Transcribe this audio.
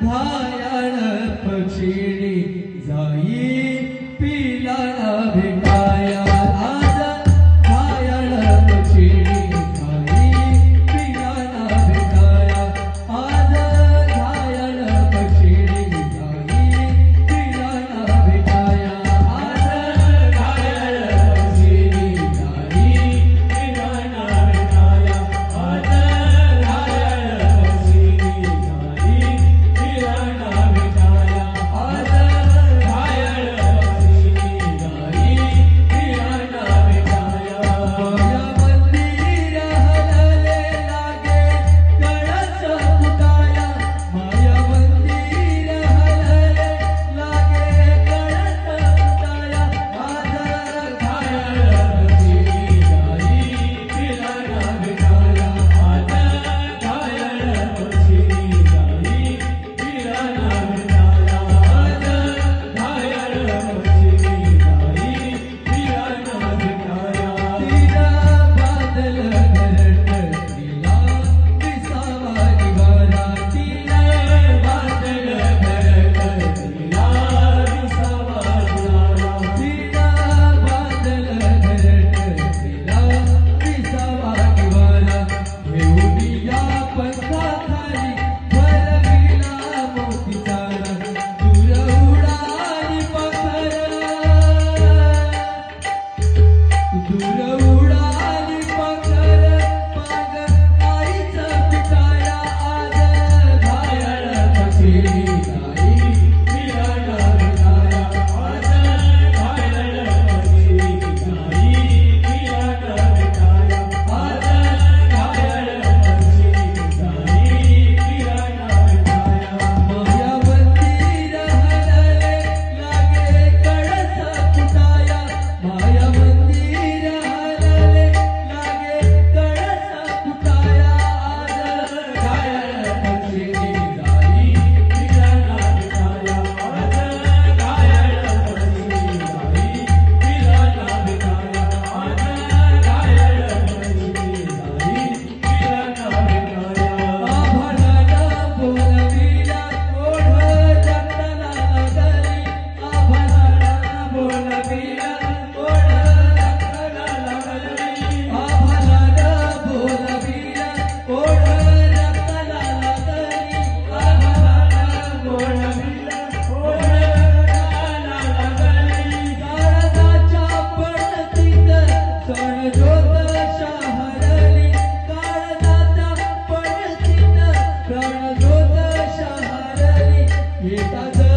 घायाळ पक्षिणी जाई पिला ना भेटाया आज घायाळ पक्षिणी जाई पिला ना भेटाया आज घायाळ पक्षिणी जाई पिला ना भेटाया आज घायाळ पक्षिणी जाई पिला ना भेटाया आज घायाळ पक्षिणी जाई पिला ना भेटाया आज घायाळ पक्षिणी जाई पिला ना भेटाया माया मंदिर हलले लागे कळस फुटाया माया मंदिर हलले लागे कळस फुटाया आज घायाळ पक्षिणी जाई पिला ना भेटाया आज घायाळ पक्षिणी जाई पिला ना भेटाया आज घायाळ पक्षिणी जाई पिला ना भेटाया तिला बादल घरट तिला विसावा निघाला तिला बादल घरट तिला विसावा निघाला तिला बादल घरट तिला विसावा निघाला घेऊन या पंखाखाली भरविला मोतीचारा दूर उडाली पाखर दूर उडाली पाखर पाग आईचा पिटाया आज घायाळ पक्षिणी जाई पिला ना भेटाया आज घायाळ पक्षिणी जाई पिला ना भेटाया आज घायाळ पक्षिणी जाई पिला ना भेटाया माया मंदिर हलले लागे कळस फुटाया माया मंदिर हलले लागे कळस फुटाया आज घायाळ पक्षिणी जाई पिला ना भेटाया आज घायाळ पक्षिणी जाई पिला ना भेटाया आज घायाळ पक्षिणी जाई पिला ना भेटाया आभाळाला बोलविला ओढ रक्ताला लागली आभाळाला बोलविला ओढ रक्ताला लागली आभाळाला बोलविला ओढ रक्ताला लागली आभाळाला बोलविला ओढ रक्ताला लागली काळजाच्या पडतीत सणजोत शहरली काळजाच्या पडतीत प्राणज्योत शहरली येता